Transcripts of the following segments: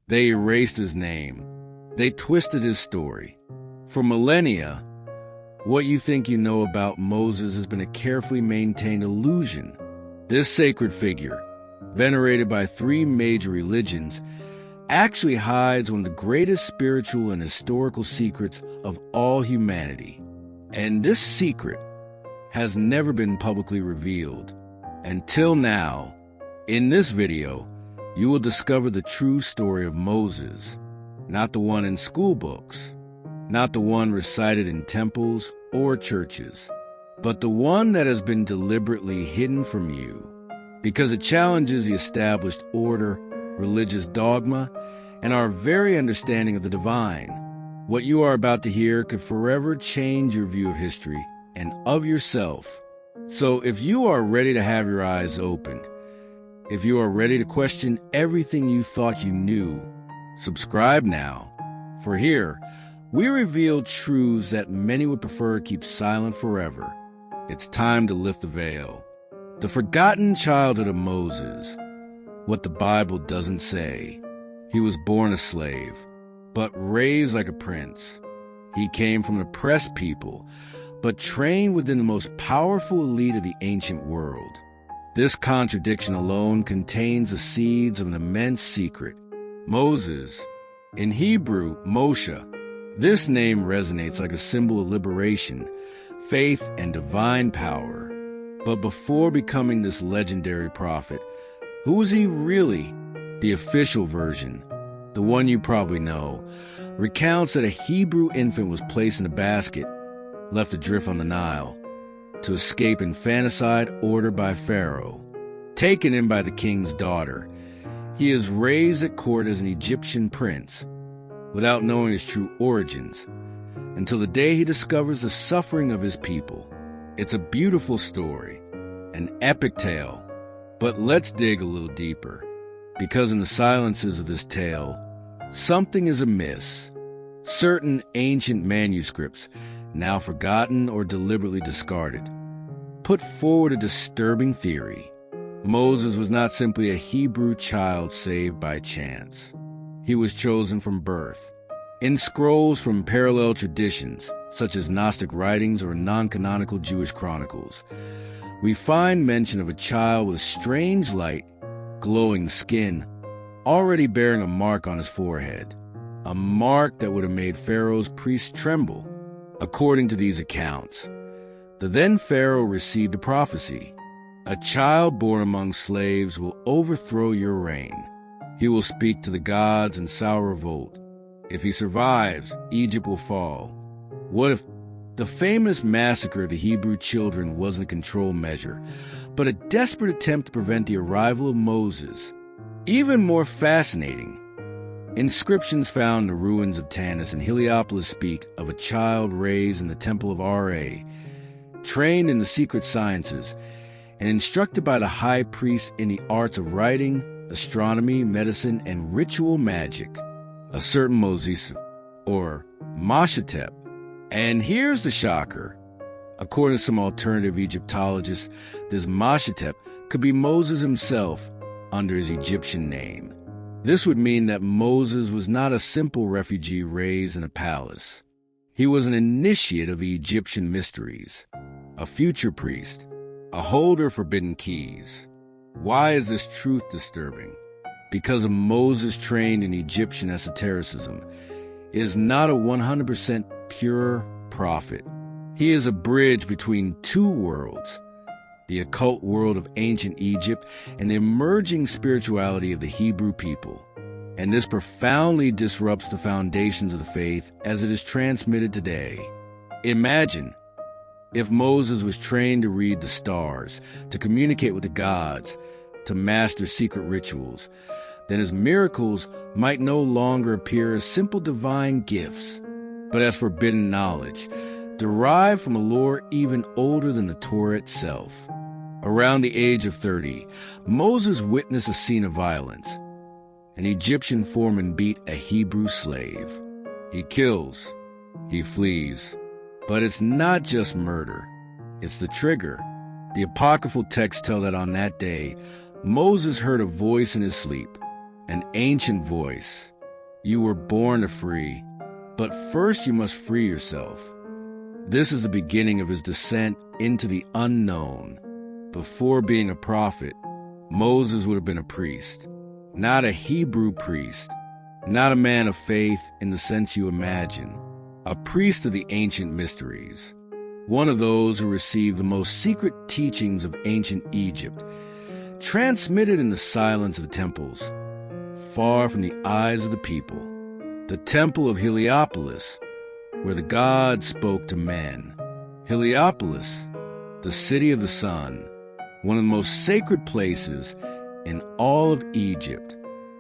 They erased his name. They twisted his story. For millennia, what you think you know about Moses has been a carefully maintained illusion. This sacred figure, venerated by 3 major religions, actually hides one of the greatest spiritual and historical secrets of all humanity. And this secret has never been publicly revealed. Until now, in this video, you will discover the true story of Moses, not the one in school books, not the one recited in temples or churches, but the one that has been deliberately hidden from you, because it challenges the established order, religious dogma, and our very understanding of the divine. What you are about to hear could forever change your view of history and of yourself. So if you are ready to have your eyes opened, if you are ready to question everything you thought you knew, subscribe now. For here, we reveal truths that many would prefer to keep silent forever. It's time to lift the veil. The forgotten childhood of Moses. What the Bible doesn't say. He was born a slave, but raised like a prince. He came from an oppressed people, but trained within the most powerful elite of the ancient world. This contradiction alone contains the seeds of an immense secret. Moses, in Hebrew, Moshe. This name resonates like a symbol of liberation, faith, and divine power. But before becoming this legendary prophet, who was he really? The official version, the one you probably know, recounts that a Hebrew infant was placed in a basket, left adrift on the Nile, to escape infanticide ordered by Pharaoh. Taken in by the king's daughter, he is raised at court as an Egyptian prince, without knowing his true origins, until the day he discovers the suffering of his people. It's a beautiful story, an epic tale, but let's dig a little deeper, because in the silences of this tale, something is amiss. Certain ancient manuscripts, now forgotten or deliberately discarded, put forward a disturbing theory. Moses was not simply a Hebrew child saved by chance. He was chosen from birth. In scrolls from parallel traditions, such as Gnostic writings or non-canonical Jewish chronicles, we find mention of a child with strange light, glowing skin, already bearing a mark on his forehead, a mark that would have made Pharaoh's priests tremble. According to these accounts, the then Pharaoh received a prophecy. A child born among slaves will overthrow your reign. He will speak to the gods and sow revolt. If he survives, Egypt will fall. What if the famous massacre of the Hebrew children wasn't a control measure, but a desperate attempt to prevent the arrival of Moses? Even more fascinating, inscriptions found in the ruins of Tanis and Heliopolis speak of a child raised in the temple of Ra, trained in the secret sciences, and instructed by the high priest in the arts of writing, astronomy, medicine, and ritual magic, a certain Moses, or Mashatep. And here's the shocker. According to some alternative Egyptologists, this Mashatep could be Moses himself under his Egyptian name. This would mean that Moses was not a simple refugee raised in a palace. He was an initiate of the Egyptian mysteries, a future priest, a holder of forbidden keys. Why is this truth disturbing? Because of Moses trained in Egyptian esotericism, is not a 100% pure prophet. He is a bridge between two worlds, the occult world of ancient Egypt and the emerging spirituality of the Hebrew people. And this profoundly disrupts the foundations of the faith as it is transmitted today. Imagine if Moses was trained to read the stars, to communicate with the gods, to master secret rituals, then his miracles might no longer appear as simple divine gifts, but as forbidden knowledge, derived from a lore even older than the Torah itself. Around the age of 30, Moses witnessed a scene of violence. An Egyptian foreman beat a Hebrew slave. He kills, he flees. But it's not just murder, it's the trigger. The apocryphal texts tell that on that day, Moses heard a voice in his sleep, an ancient voice, You were born to free, but first you must free yourself. This is the beginning of his descent into the unknown. Before being a prophet, Moses would have been a priest, not a Hebrew priest, not a man of faith in the sense you imagine, a priest of the ancient mysteries, one of those who received the most secret teachings of ancient Egypt, transmitted in the silence of the temples, far from the eyes of the people, the temple of Heliopolis, where the gods spoke to men. Heliopolis, the city of the sun, one of the most sacred places in all of Egypt.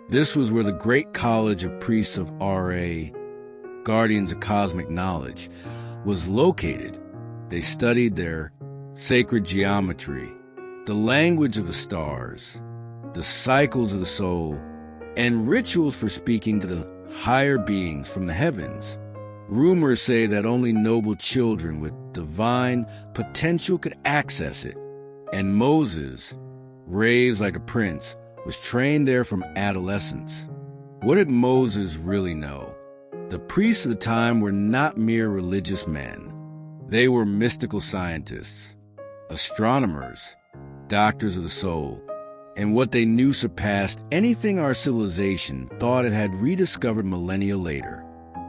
This was where the great college of priests of Ra, guardians of cosmic knowledge, was located. They studied their sacred geometry, the language of the stars, the cycles of the soul, and rituals for speaking to the higher beings from the heavens. Rumors say that only noble children with divine potential could access it, and Moses, raised like a prince, was trained there from adolescence. What did Moses really know? The priests of the time were not mere religious men. They were mystical scientists, astronomers, doctors of the soul, and what they knew surpassed anything our civilization thought it had rediscovered millennia later.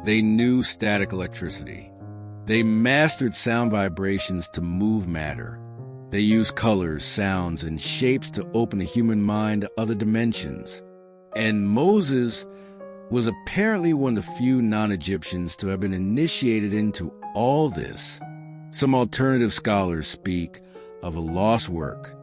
They knew static electricity. They mastered sound vibrations to move matter. They used colors, sounds, and shapes to open the human mind to other dimensions. And Moses was apparently one of the few non-Egyptians to have been initiated into all this. Some alternative scholars speak of a lost work,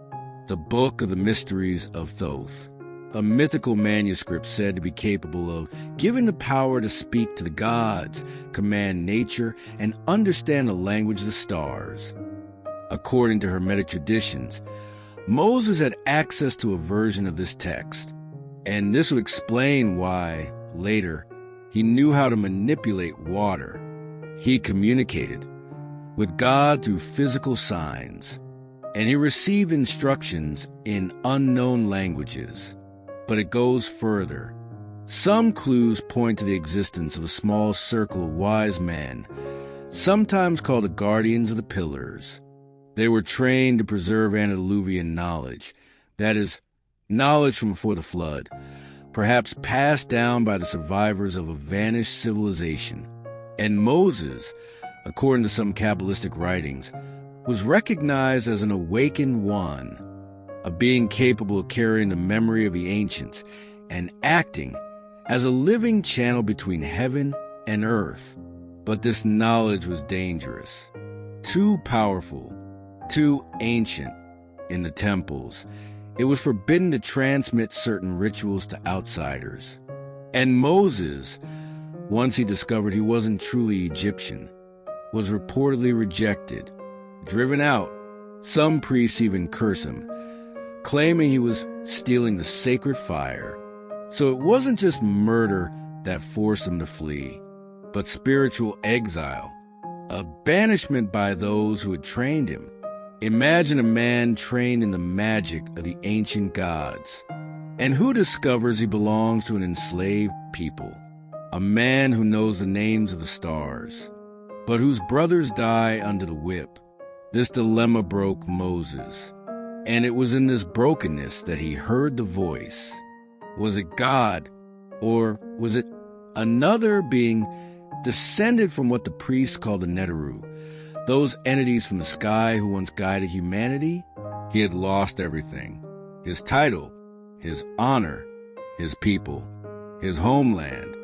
the Book of the Mysteries of Thoth, a mythical manuscript said to be capable of giving the power to speak to the gods, command nature, and understand the language of the stars. According to Hermetic traditions, Moses had access to a version of this text, and this would explain why, later, he knew how to manipulate water. He communicated with God through physical signs, and he received instructions in unknown languages. But it goes further. Some clues point to the existence of a small circle of wise men, sometimes called the guardians of the pillars. They were trained to preserve antediluvian knowledge, that is, knowledge from before the flood, perhaps passed down by the survivors of a vanished civilization. And Moses, according to some Kabbalistic writings, was recognized as an awakened one, a being capable of carrying the memory of the ancients and acting as a living channel between heaven and earth. But this knowledge was dangerous, too powerful, too ancient. In the temples, it was forbidden to transmit certain rituals to outsiders. And Moses, once he discovered he wasn't truly Egyptian, was reportedly rejected, driven out. Some priests even curse him, claiming he was stealing the sacred fire. So it wasn't just murder that forced him to flee, but spiritual exile, a banishment by those who had trained him. Imagine a man trained in the magic of the ancient gods, and who discovers he belongs to an enslaved people, a man who knows the names of the stars, but whose brothers die under the whip. This dilemma broke Moses, and it was in this brokenness that he heard the voice. Was it God, or was it another being descended from what the priests called the Neteru, those entities from the sky who once guided humanity? He had lost everything: his title, his honor, his people, his homeland,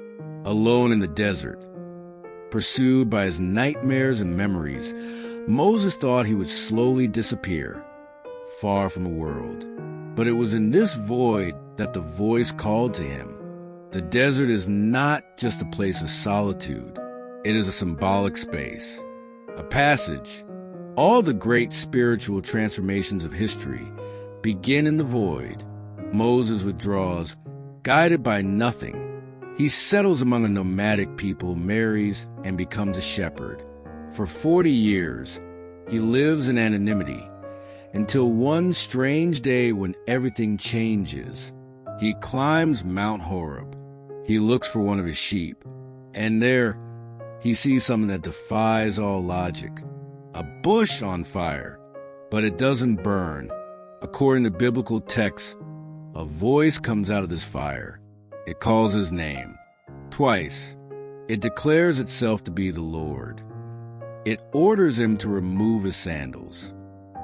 alone in the desert. Pursued by his nightmares and memories, Moses thought he would slowly disappear, far from the world. But it was in this void that the voice called to him. The desert is not just a place of solitude. It is a symbolic space, a passage. All the great spiritual transformations of history begin in the void. Moses withdraws, guided by nothing. He settles among a nomadic people, marries, and becomes a shepherd. For 40 years, he lives in anonymity, until one strange day when everything changes. He climbs Mount Horeb, He looks for one of his sheep, and there he sees something that defies all logic. A bush on fire, but it doesn't burn. According to biblical texts, a voice comes out of this fire. It calls his name. Twice, it declares itself to be the Lord. It orders him to remove his sandals.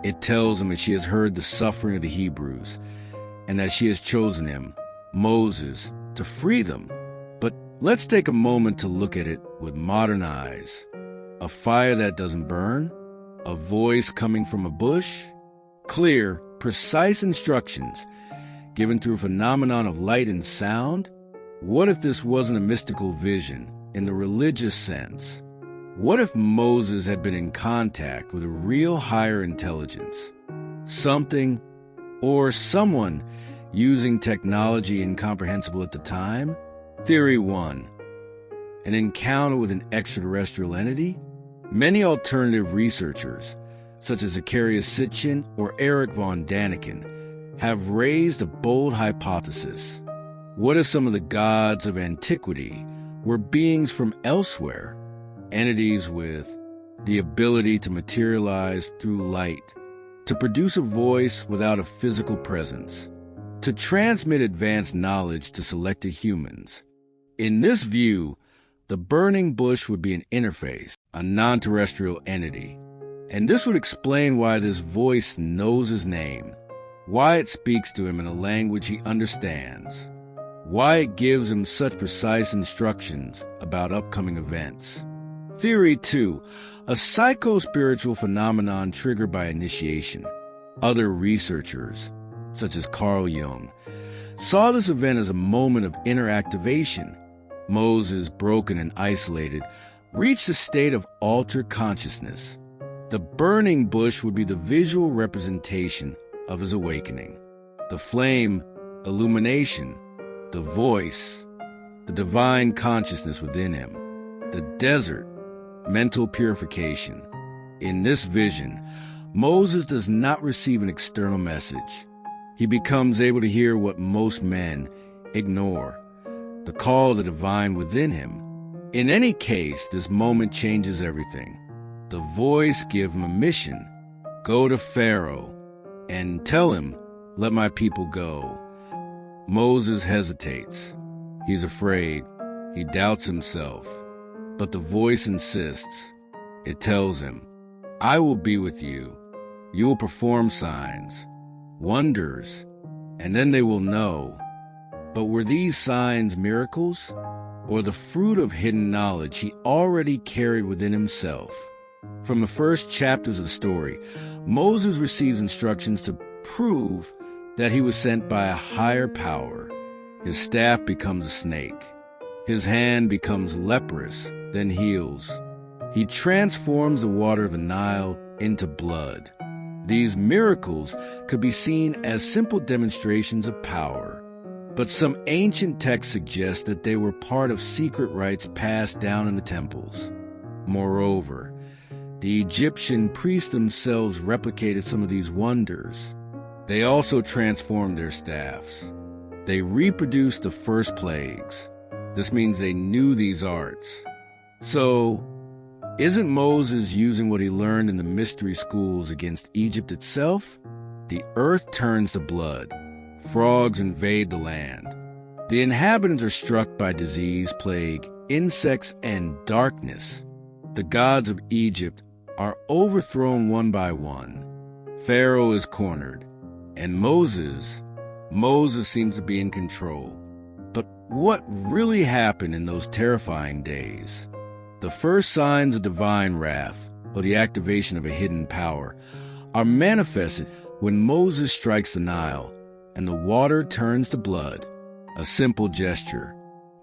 It tells him that she has heard the suffering of the Hebrews, and that she has chosen him, Moses, to free them. But let's take a moment to look at it with modern eyes. A fire that doesn't burn? A voice coming from a bush? Clear, precise instructions given through a phenomenon of light and sound? What if this wasn't a mystical vision in the religious sense? What if Moses had been in contact with a real higher intelligence? Something or someone using technology incomprehensible at the time? Theory 1. An encounter with an extraterrestrial entity? Many alternative researchers, such as Zacharias Sitchin or Eric von Daniken, have raised a bold hypothesis. What if some of the gods of antiquity were beings from elsewhere? Entities with the ability to materialize through light, to produce a voice without a physical presence, to transmit advanced knowledge to selected humans. In this view, the burning bush would be an interface, a non-terrestrial entity. And this would explain why this voice knows his name, why it speaks to him in a language he understands, why it gives him such precise instructions about upcoming events. Theory 2. A psycho-spiritual phenomenon triggered by initiation. Other researchers, such as Carl Jung, saw this event as a moment of inner activation. Moses, broken and isolated, reached a state of altered consciousness. The burning bush would be the visual representation of his awakening. The flame, illumination. The voice, the divine consciousness within him. The desert, mental purification. In this vision, Moses does not receive an external message. He becomes able to hear what most men ignore, the call of the divine within him. In any case, this moment changes everything. The voice gives him a mission. Go to Pharaoh and tell him, let my people go. Moses hesitates. He's afraid. He doubts himself. But the voice insists. It tells him, I will be with you. You will perform signs, wonders, and then they will know. But were these signs miracles, or the fruit of hidden knowledge he already carried within himself? From the first chapters of the story, Moses receives instructions to prove that he was sent by a higher power. His staff becomes a snake. His hand becomes leprous, then heals. He transforms the water of the Nile into blood. These miracles could be seen as simple demonstrations of power, but some ancient texts suggest that they were part of secret rites passed down in the temples. Moreover, the Egyptian priests themselves replicated some of these wonders. They also transformed their staffs. They reproduced the first plagues. This means they knew these arts. So, isn't Moses using what he learned in the mystery schools against Egypt itself? The earth turns to blood. Frogs invade the land. The inhabitants are struck by disease, plague, insects, and darkness. The gods of Egypt are overthrown one by one. Pharaoh is cornered, and Moses seems to be in control. But what really happened in those terrifying days? The first signs of divine wrath, or the activation of a hidden power, are manifested when Moses strikes the Nile and the water turns to blood. A simple gesture,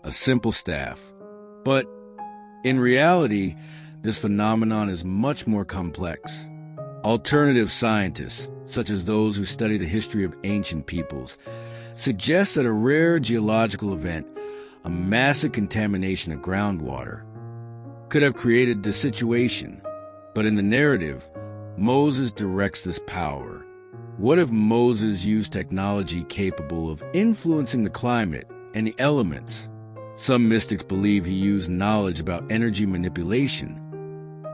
a simple staff. But in reality, this phenomenon is much more complex. Alternative scientists, such as those who study the history of ancient peoples, suggest that a rare geological event, a massive contamination of groundwater, could have created this situation. But in the narrative, Moses directs this power. What if Moses used technology capable of influencing the climate and the elements? Some mystics believe he used knowledge about energy manipulation,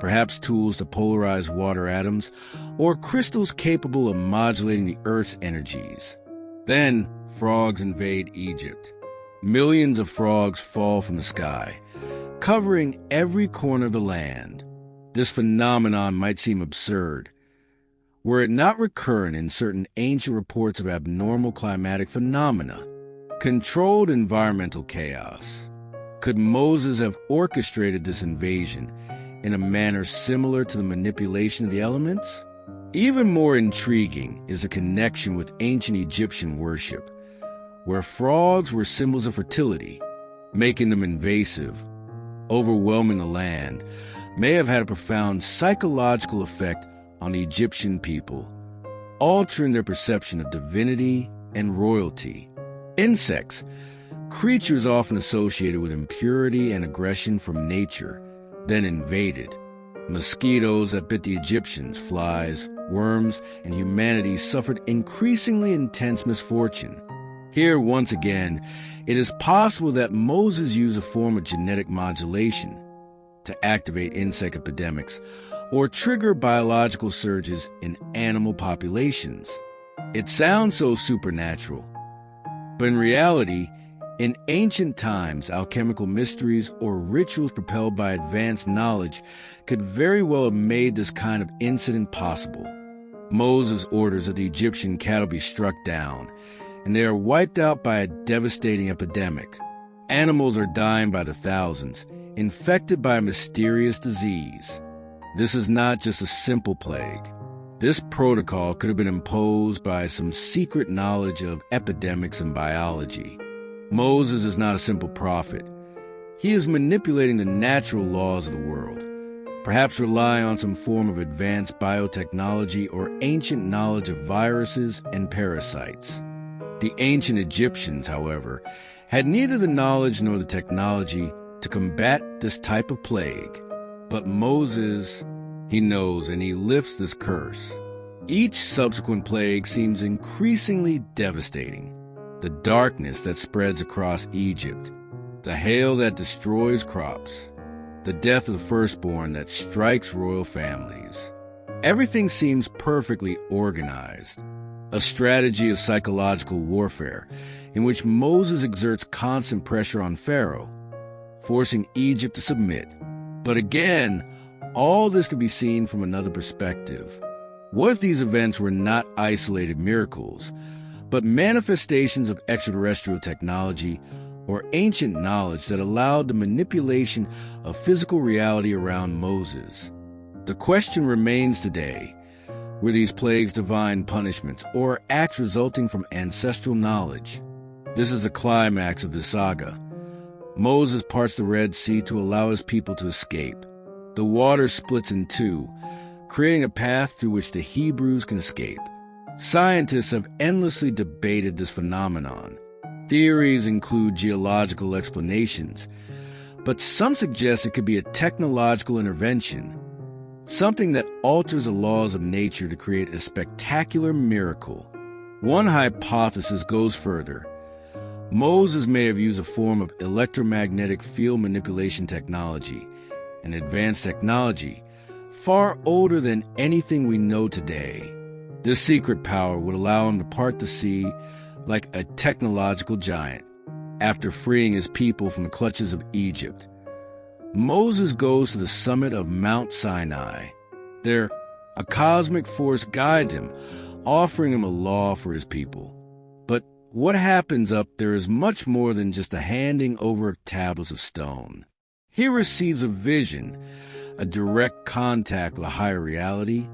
perhaps tools to polarize water atoms or crystals capable of modulating the Earth's energies. Then, frogs invade Egypt. Millions of frogs fall from the sky, covering every corner of the land. This phenomenon might seem absurd, were it not recurrent in certain ancient reports of abnormal climatic phenomena, controlled environmental chaos. Could Moses have orchestrated this invasion in a manner similar to the manipulation of the elements? Even more intriguing is the connection with ancient Egyptian worship, where frogs were symbols of fertility, making them invasive, overwhelming the land, may have had a profound psychological effect on the Egyptian people, altering their perception of divinity and royalty. Insects, creatures often associated with impurity and aggression from nature, then invaded. Mosquitoes that bit the Egyptians, flies, worms, and humanity suffered increasingly intense misfortune. Here, once again, it is possible that Moses used a form of genetic modulation to activate insect epidemics or trigger biological surges in animal populations. It sounds so supernatural, but in reality, in ancient times, alchemical mysteries or rituals propelled by advanced knowledge could very well have made this kind of incident possible. Moses orders that the Egyptian cattle be struck down, and they are wiped out by a devastating epidemic. Animals are dying by the thousands, infected by a mysterious disease. This is not just a simple plague. This protocol could have been imposed by some secret knowledge of epidemics and biology. Moses is not a simple prophet. He is manipulating the natural laws of the world, perhaps relying on some form of advanced biotechnology or ancient knowledge of viruses and parasites. The ancient Egyptians, however, had neither the knowledge nor the technology to combat this type of plague. But Moses, he knows, and he lifts this curse. Each subsequent plague seems increasingly devastating. The darkness that spreads across Egypt, the hail that destroys crops, the death of the firstborn that strikes royal families. Everything seems perfectly organized, a strategy of psychological warfare in which Moses exerts constant pressure on Pharaoh, forcing Egypt to submit. But again, all this could be seen from another perspective. What if these events were not isolated miracles, but manifestations of extraterrestrial technology or ancient knowledge that allowed the manipulation of physical reality around Moses? The question remains today, were these plagues divine punishments or acts resulting from ancestral knowledge? This is the climax of the saga. Moses parts the Red Sea to allow his people to escape. The water splits in two, creating a path through which the Hebrews can escape. Scientists have endlessly debated this phenomenon. Theories include geological explanations, but some suggest it could be a technological intervention, something that alters the laws of nature to create a spectacular miracle. One hypothesis goes further. Moses may have used a form of electromagnetic field manipulation technology, an advanced technology far older than anything we know today. This secret power would allow him to part the sea like a technological giant. After freeing his people from the clutches of Egypt, Moses goes to the summit of Mount Sinai. There, a cosmic force guides him, offering him a law for his people. But what happens up there is much more than just a handing over of tablets of stone. He receives a vision, a direct contact with a higher reality,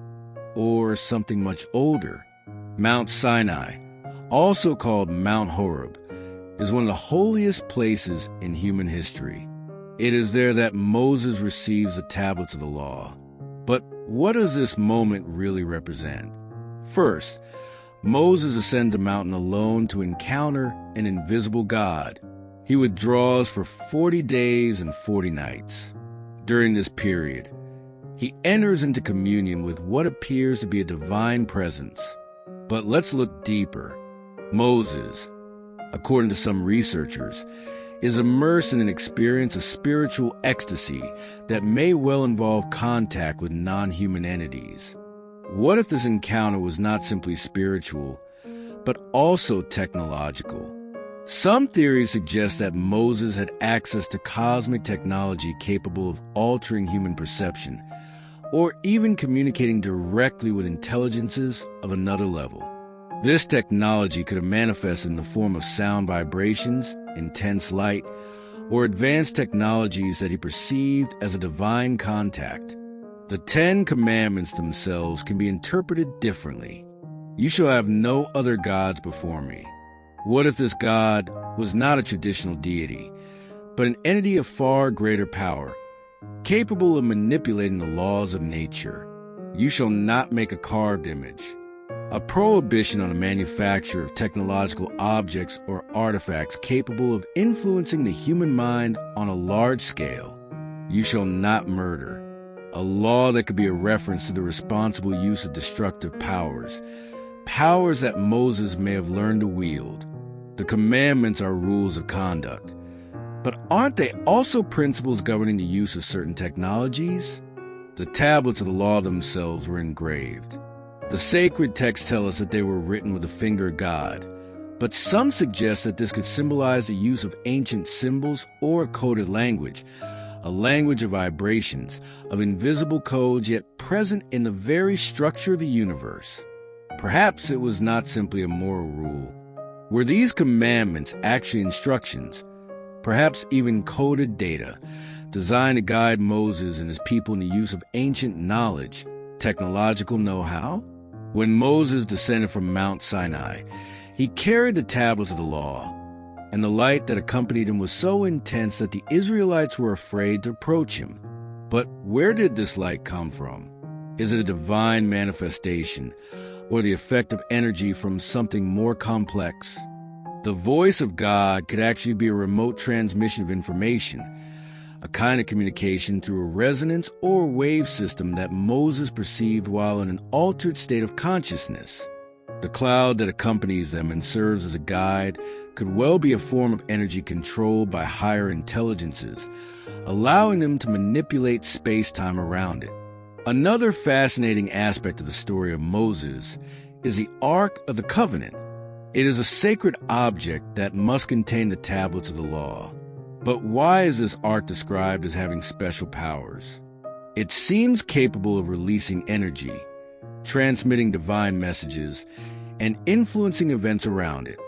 or something much older. Mount Sinai, also called Mount Horeb, is one of the holiest places in human history. It is there that Moses receives the tablets of the law. But what does this moment really represent? First, Moses ascends the mountain alone to encounter an invisible God. He withdraws for 40 days and 40 nights. During this period, he enters into communion with what appears to be a divine presence. But let's look deeper. Moses, according to some researchers, is immersed in an experience of spiritual ecstasy that may well involve contact with non-human entities. What if this encounter was not simply spiritual, but also technological? Some theories suggest that Moses had access to cosmic technology capable of altering human perception, or even communicating directly with intelligences of another level. This technology could have manifested in the form of sound vibrations, intense light, or advanced technologies that he perceived as a divine contact. The 10 Commandments themselves can be interpreted differently. You shall have no other gods before me. What if this God was not a traditional deity, but an entity of far greater power, capable of manipulating the laws of nature? You shall not make a carved image. A prohibition on the manufacture of technological objects or artifacts capable of influencing the human mind on a large scale. You shall not murder. A law that could be a reference to the responsible use of destructive powers that Moses may have learned to wield. The commandments are rules of conduct, but aren't they also principles governing the use of certain technologies? The tablets of the law themselves were engraved. The sacred texts tell us that they were written with the finger of God, but some suggest that this could symbolize the use of ancient symbols or a coded language, a language of vibrations, of invisible codes yet present in the very structure of the universe. Perhaps it was not simply a moral rule. Were these commandments actually instructions, perhaps even coded data, designed to guide Moses and his people in the use of ancient knowledge, technological know-how? When Moses descended from Mount Sinai, he carried the tablets of the law, and the light that accompanied him was so intense that the Israelites were afraid to approach him. But where did this light come from? Is it a divine manifestation, or the effect of energy from something more complex? The voice of God could actually be a remote transmission of information, a kind of communication through a resonance or wave system that Moses perceived while in an altered state of consciousness. The cloud that accompanies them and serves as a guide could well be a form of energy controlled by higher intelligences, allowing them to manipulate space-time around it. Another fascinating aspect of the story of Moses is the Ark of the Covenant. It is a sacred object that must contain the tablets of the law. But why is this Ark described as having special powers? It seems capable of releasing energy, transmitting divine messages, and influencing events around it.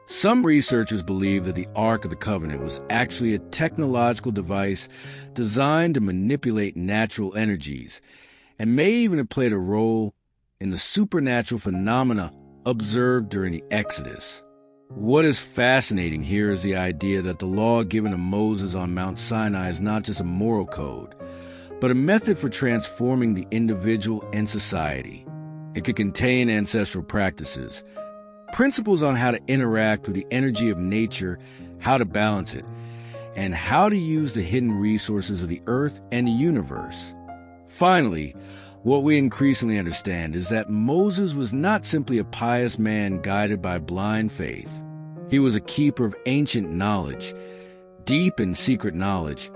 Some researchers believe that the Ark of the Covenant was actually a technological device designed to manipulate natural energies, and may even have played a role in the supernatural phenomena observed during the Exodus. What is fascinating here is the idea that the law given to Moses on Mount Sinai is not just a moral code, but a method for transforming the individual and society. It could contain ancestral practices, principles on how to interact with the energy of nature, how to balance it, and how to use the hidden resources of the earth and the universe. Finally, what we increasingly understand is that Moses was not simply a pious man guided by blind faith. He was a keeper of ancient knowledge, deep and secret knowledge,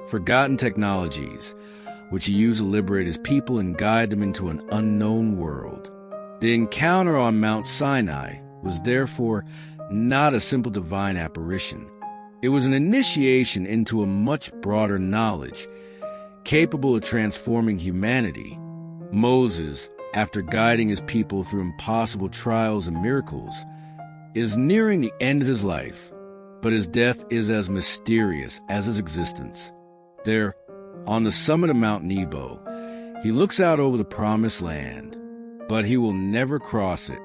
forgotten technologies, which he used to liberate his people and guide them into an unknown world. The encounter on Mount Sinai was therefore not a simple divine apparition. It was an initiation into a much broader knowledge, capable of transforming humanity. Moses, after guiding his people through impossible trials and miracles, is nearing the end of his life, but his death is as mysterious as his existence. There, on the summit of Mount Nebo, he looks out over the promised land, but he will never cross it.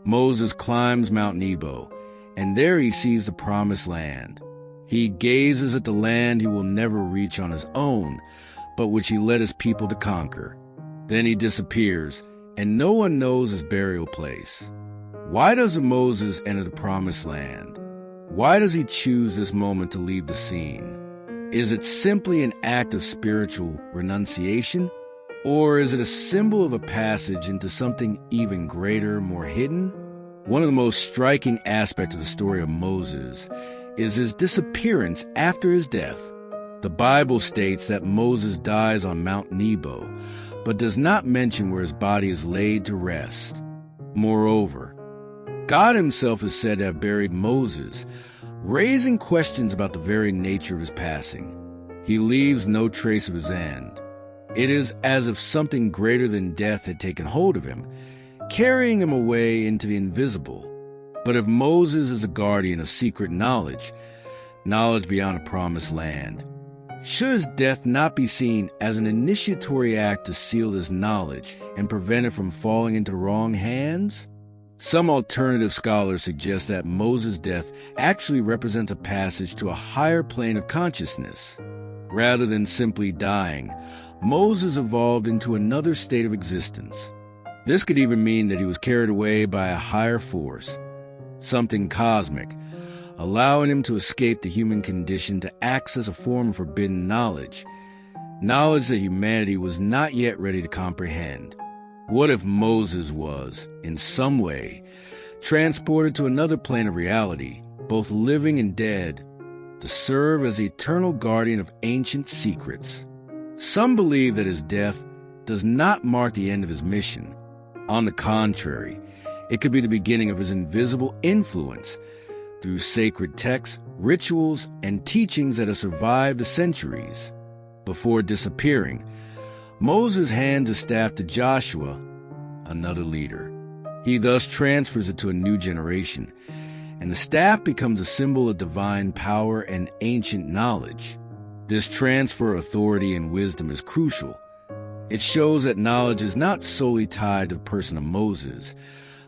Moses climbs Mount Nebo, and there he sees the promised land. He gazes at the land he will never reach on his own, but which he led his people to conquer. Then he disappears, and no one knows his burial place. Why doesn't Moses enter the promised land? Why does he choose this moment to leave the scene? Is it simply an act of spiritual renunciation? Or is it a symbol of a passage into something even greater, more hidden? One of the most striking aspects of the story of Moses is his disappearance after his death. The Bible states that Moses dies on Mount Nebo, but does not mention where his body is laid to rest. Moreover, God himself is said to have buried Moses, raising questions about the very nature of his passing. He leaves no trace of his end. It is as if something greater than death had taken hold of him, carrying him away into the invisible. But if Moses is a guardian of secret knowledge, knowledge beyond a promised land, should his death not be seen as an initiatory act to seal this knowledge and prevent it from falling into the wrong hands? Some alternative scholars suggest that Moses' death actually represents a passage to a higher plane of consciousness. Rather than simply dying, Moses evolved into another state of existence. This could even mean that he was carried away by a higher force, something cosmic, allowing him to escape the human condition to access a form of forbidden knowledge, knowledge that humanity was not yet ready to comprehend. What if Moses was, in some way, transported to another plane of reality, both living and dead, to serve as the eternal guardian of ancient secrets? Some believe that his death does not mark the end of his mission. On the contrary, it could be the beginning of his invisible influence through sacred texts, rituals, and teachings that have survived the centuries. Before disappearing, Moses hands his staff to Joshua, another leader. He thus transfers it to a new generation, and the staff becomes a symbol of divine power and ancient knowledge. This transfer of authority and wisdom is crucial. It shows that knowledge is not solely tied to the person of Moses,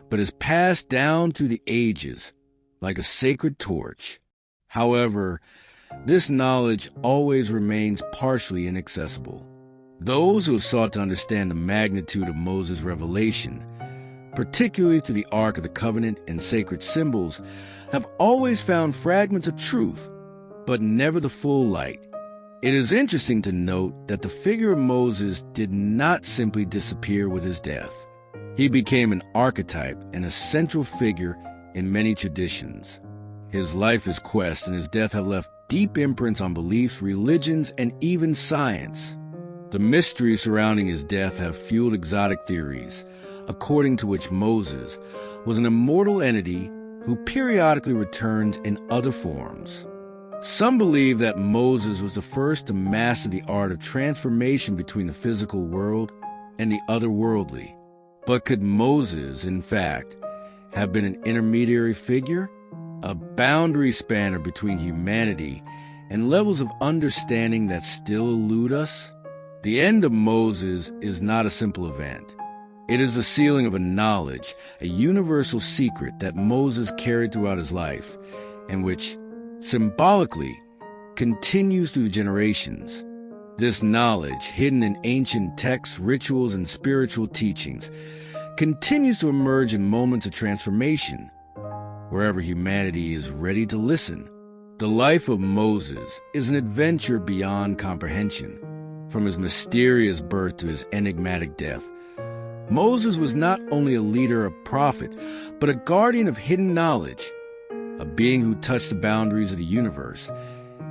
but is passed down through the ages like a sacred torch. However, this knowledge always remains partially inaccessible. Those who have sought to understand the magnitude of Moses' revelation, particularly through the Ark of the Covenant and sacred symbols, have always found fragments of truth, but never the full light. It is interesting to note that the figure of Moses did not simply disappear with his death. He became an archetype and a central figure in many traditions. His life, his quest, and his death have left deep imprints on beliefs, religions, and even science. The mysteries surrounding his death have fueled exotic theories, according to which Moses was an immortal entity who periodically returns in other forms. Some believe that Moses was the first to master the art of transformation between the physical world and the otherworldly. But could Moses, in fact, have been an intermediary figure, a boundary spanner between humanity and levels of understanding that still elude us? The end of Moses is not a simple event. It is the sealing of a knowledge, a universal secret that Moses carried throughout his life, and which, symbolically, continues through generations. This knowledge, hidden in ancient texts, rituals, and spiritual teachings, continues to emerge in moments of transformation, wherever humanity is ready to listen. The life of Moses is an adventure beyond comprehension. From his mysterious birth to his enigmatic death, Moses was not only a leader, a prophet, but a guardian of hidden knowledge, a being who touched the boundaries of the universe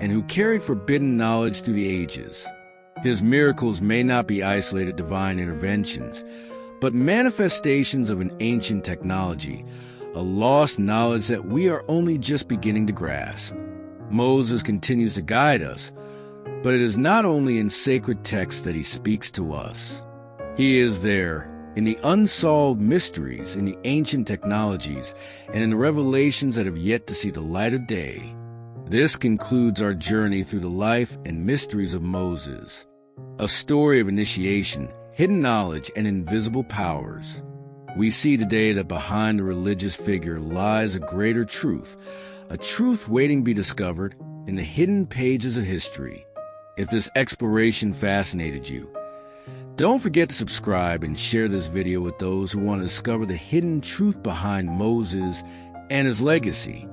and who carried forbidden knowledge through the ages. His miracles may not be isolated divine interventions, but manifestations of an ancient technology, a lost knowledge that we are only just beginning to grasp. Moses continues to guide us, but it is not only in sacred texts that he speaks to us. He is there in the unsolved mysteries, in the ancient technologies, and in the revelations that have yet to see the light of day. This concludes our journey through the life and mysteries of Moses, a story of initiation, hidden knowledge, and invisible powers. We see today that behind the religious figure lies a greater truth, a truth waiting to be discovered in the hidden pages of history. If this exploration fascinated you, don't forget to subscribe and share this video with those who want to discover the hidden truth behind Moses and his legacy.